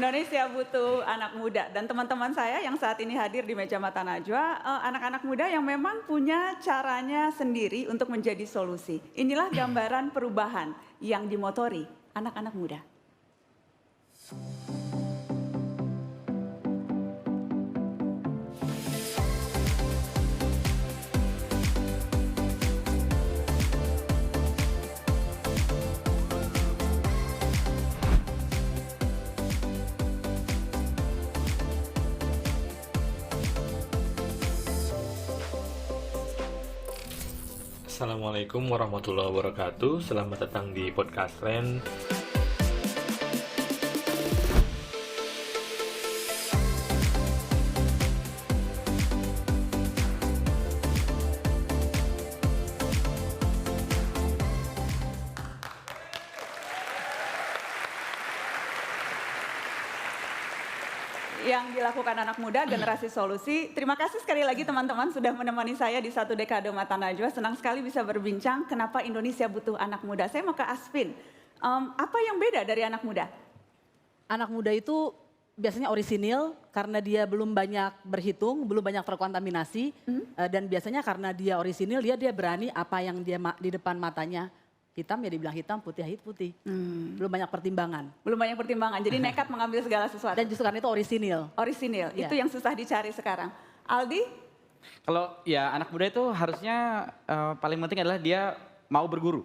Indonesia butuh anak muda dan teman-teman saya yang saat ini hadir di meja Mata Najwa, anak-anak muda yang memang punya caranya sendiri untuk menjadi solusi. Inilah gambaran perubahan yang dimotori anak-anak muda. Assalamualaikum warahmatullahi wabarakatuh. Selamat datang di podcast Ren. Yang dilakukan anak muda, generasi solusi. Terima kasih sekali lagi teman-teman sudah menemani saya di satu dekade Mata Najwa. Senang sekali bisa berbincang kenapa Indonesia butuh anak muda. Saya mau ke Asvin. Apa yang beda dari anak muda? Anak muda itu biasanya orisinil karena dia belum banyak berhitung, belum banyak terkontaminasi. Dan biasanya karena dia orisinil, dia berani apa yang dia di depan matanya. Hitam ya dibilang hitam, putih ya putih. Belum banyak pertimbangan. Belum banyak pertimbangan, jadi nekat mengambil segala sesuatu. Dan justru karena itu orisinil. Orisinil, itu yang susah dicari sekarang. Aldi? Kalau ya anak muda itu harusnya paling penting adalah dia mau berguru.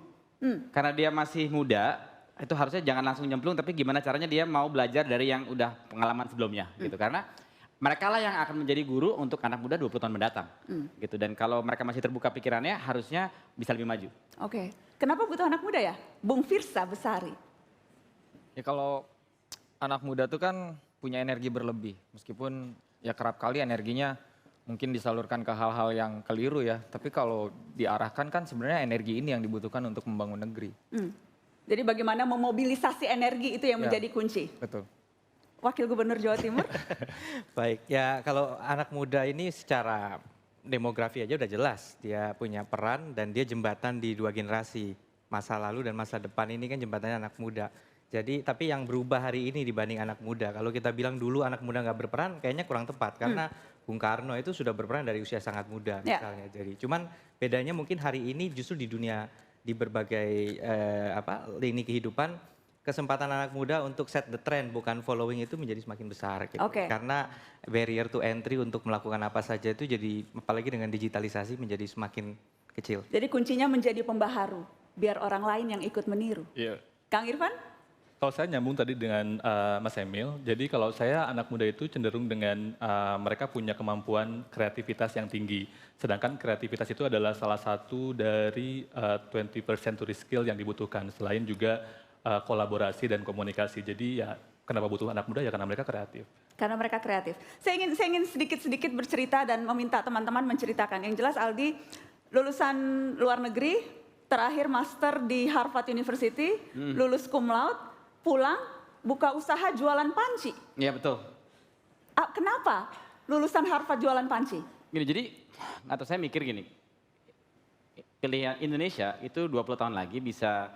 Karena dia masih muda, itu harusnya jangan langsung nyemplung, tapi gimana caranya dia mau belajar dari yang udah pengalaman sebelumnya gitu. Karena mereka lah yang akan menjadi guru untuk anak muda 20 tahun mendatang. Gitu. Dan kalau mereka masih terbuka pikirannya, harusnya bisa lebih maju. Oke. Kenapa butuh anak muda ya? Bung Firsa Besari. Ya kalau anak muda tuh kan punya energi berlebih, meskipun ya kerap kali energinya mungkin disalurkan ke hal-hal yang keliru ya. Tapi kalau diarahkan kan sebenarnya energi ini yang dibutuhkan untuk membangun negeri. Jadi bagaimana memobilisasi energi itu yang Ya. menjadi kunci. Betul. Wakil Gubernur Jawa Timur. Baik, ya kalau anak muda ini secara demografi aja udah jelas. Dia punya peran dan dia jembatan di dua generasi. Masa lalu dan masa depan ini kan jembatannya anak muda. Jadi tapi yang berubah hari ini dibanding anak muda. Kalau kita bilang dulu anak muda nggak berperan kayaknya kurang tepat. Karena Bung Karno itu sudah berperan dari usia sangat muda Ya. misalnya. Jadi cuman bedanya mungkin hari ini justru di dunia di berbagai lini kehidupan kesempatan anak muda untuk set the trend bukan following itu menjadi semakin besar gitu. Oke. Karena barrier to entry untuk melakukan apa saja itu jadi apalagi dengan digitalisasi menjadi semakin kecil. Jadi kuncinya menjadi pembaharu. Biar orang lain yang ikut meniru. Iya. Kang Irfan? Kalau saya nyambung tadi dengan Mas Emil, jadi kalau saya anak muda itu cenderung dengan mereka punya kemampuan kreativitas yang tinggi. Sedangkan kreativitas itu adalah salah satu dari 20% to skill yang dibutuhkan. Selain juga kolaborasi dan komunikasi. Jadi ya kenapa butuh anak muda ya karena mereka kreatif. Karena mereka kreatif. Saya ingin sedikit-sedikit bercerita dan meminta teman-teman menceritakan. Yang jelas Aldi lulusan luar negeri, terakhir master di Harvard University, lulus cum laude, pulang buka usaha jualan panci. Iya betul. Kenapa lulusan Harvard jualan panci? Gini, jadi atau saya mikir gini, pilihan Indonesia itu 20 tahun lagi bisa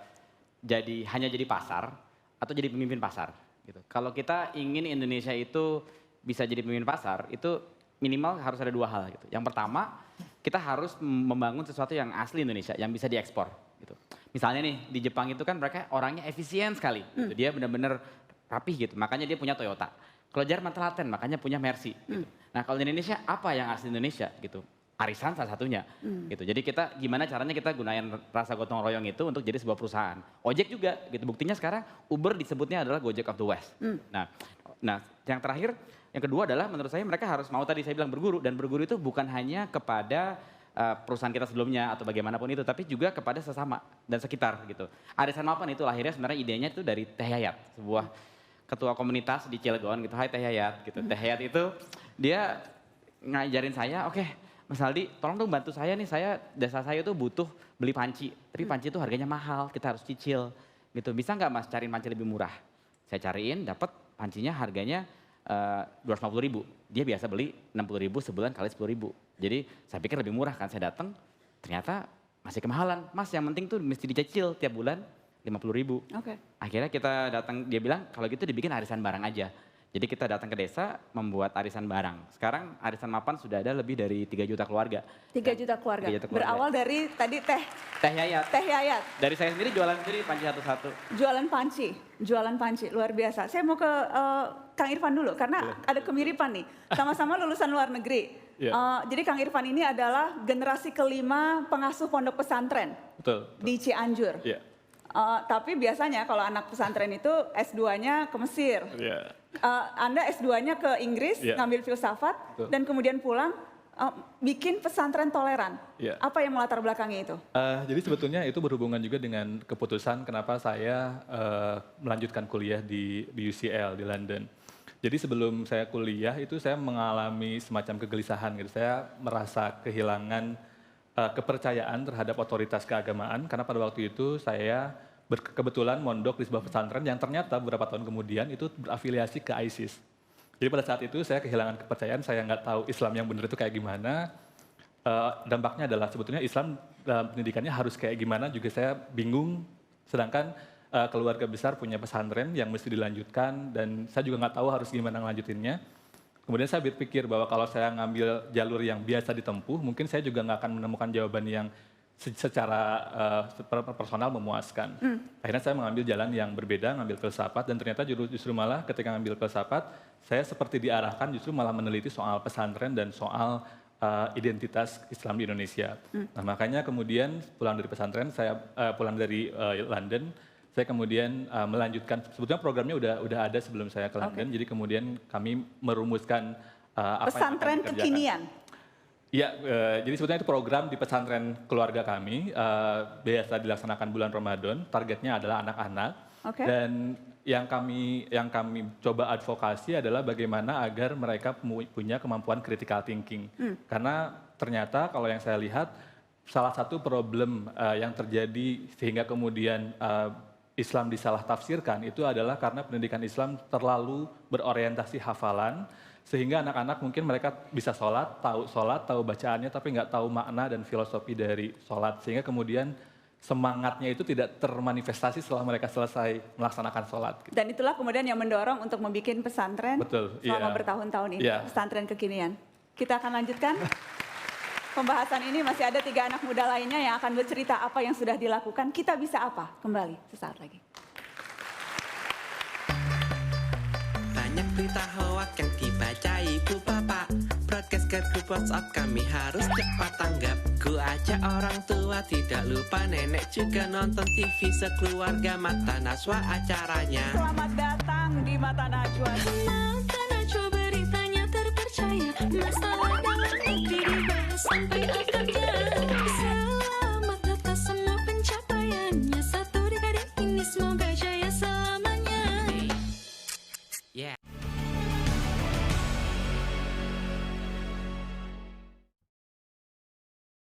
hanya jadi pasar atau jadi pemimpin pasar. Gitu. Kalau kita ingin Indonesia itu bisa jadi pemimpin pasar, itu minimal harus ada dua hal. Gitu. Yang pertama, kita harus membangun sesuatu yang asli Indonesia, yang bisa diekspor. Gitu. Misalnya nih, di Jepang itu kan mereka orangnya efisien sekali. Gitu. Dia benar-benar rapih gitu, makanya dia punya Toyota. Kalau Jerman telaten, makanya punya Mercy. Gitu. Nah kalau di Indonesia, apa yang asli Indonesia? Gitu. Arisan salah satunya, gitu. Jadi kita gimana caranya kita gunain rasa gotong royong itu untuk jadi sebuah perusahaan. Ojek juga, gitu. Buktinya sekarang Uber disebutnya adalah Gojek of the West. Nah, yang terakhir, yang kedua adalah menurut saya mereka harus mau tadi saya bilang berguru dan berguru itu bukan hanya kepada perusahaan kita sebelumnya atau bagaimanapun itu, tapi juga kepada sesama dan sekitar, gitu. Arisan Mapan itu lahirnya sebenarnya idenya itu dari Teh Yayat, sebuah ketua komunitas di Cilegon, gitu. Hai Teh Yayat, gitu. Teh Yayat itu dia ngajarin saya, oke. Mas Aldi, tolong dong bantu saya nih, desa saya tuh butuh beli panci. Tapi panci itu harganya mahal, kita harus cicil. Gitu. Bisa nggak Mas cariin panci lebih murah? Saya cariin, dapat pancinya harganya 250.000. Dia biasa beli 60.000 sebulan kali 10.000. Jadi saya pikir lebih murah kan, saya datang, ternyata masih kemahalan. Mas yang penting tuh mesti dicicil tiap bulan 50.000. Oke. Akhirnya kita datang, dia bilang kalau gitu dibikin arisan barang aja. Jadi kita datang ke desa membuat arisan barang. Sekarang arisan mapan sudah ada lebih dari 3 juta keluarga. 3 juta keluarga. 3 juta keluarga. Berawal dari tadi Teh Yayat. Teh Yayat. Dari saya sendiri jualan sendiri panci satu-satu. Jualan panci, luar biasa. Saya mau ke Kang Irfan dulu, karena ada kemiripan nih. Sama-sama lulusan luar negeri. Jadi Kang Irfan ini adalah generasi kelima pengasuh pondok pesantren Betul. di Cianjur. Iya. Tapi biasanya kalau anak pesantren itu S2-nya ke Mesir. Iya. Anda S2-nya ke Inggris, Iya. ngambil filsafat, Betul. dan kemudian pulang bikin pesantren toleran. Iya. Apa yang melatar belakangnya itu? Jadi sebetulnya itu berhubungan juga dengan keputusan kenapa saya melanjutkan kuliah di UCL di London. Jadi sebelum saya kuliah itu saya mengalami semacam kegelisahan gitu. Saya merasa kehilangan kepercayaan terhadap otoritas keagamaan karena pada waktu itu saya kebetulan mondok di sebuah pesantren yang ternyata beberapa tahun kemudian itu berafiliasi ke ISIS. Jadi pada saat itu saya kehilangan kepercayaan, saya nggak tahu Islam yang benar itu kayak gimana. Dampaknya adalah sebetulnya Islam dalam pendidikannya harus kayak gimana juga saya bingung. Sedangkan keluarga besar punya pesantren yang mesti dilanjutkan dan saya juga nggak tahu harus gimana ngelanjutinnya. Kemudian saya berpikir bahwa kalau saya ngambil jalur yang biasa ditempuh, mungkin saya juga nggak akan menemukan jawaban yang secara personal memuaskan. Akhirnya saya mengambil jalan yang berbeda, ngambil filsafat, dan ternyata justru malah ketika ngambil filsafat, saya seperti diarahkan justru malah meneliti soal pesantren dan soal identitas Islam di Indonesia. Nah makanya kemudian pulang dari pesantren, saya pulang dari London, saya kemudian melanjutkan, sebetulnya programnya udah ada sebelum saya ke London, jadi kemudian kami merumuskan apa Pesantren yang akan dikerjakan. kekinian. Iya, jadi sebetulnya itu program di pesantren keluarga kami, biasa dilaksanakan bulan Ramadan, targetnya adalah anak-anak. Dan yang kami coba advokasi adalah bagaimana agar mereka punya kemampuan critical thinking. Karena ternyata kalau yang saya lihat, salah satu problem yang terjadi sehingga kemudian Islam disalah tafsirkan itu adalah karena pendidikan Islam terlalu berorientasi hafalan, sehingga anak-anak mungkin mereka bisa sholat, tahu bacaannya, tapi nggak tahu makna dan filosofi dari sholat. Sehingga kemudian semangatnya itu tidak termanifestasi setelah mereka selesai melaksanakan sholat. Dan itulah kemudian yang mendorong untuk membuat pesantren selama bertahun-tahun ini, pesantren kekinian. Kita akan lanjutkan. Pembahasan ini masih ada 3 anak muda lainnya yang akan bercerita apa yang sudah dilakukan. Kita bisa apa? Kembali sesaat lagi. Banyak berita hoak yang dibaca ibu bapak. Broadcast ke grup WhatsApp kami harus cepat tanggap. Ku ajak orang tua tidak lupa nenek juga nonton TV sekeluarga Mata Najwa acaranya. Selamat datang di Mata Najwa.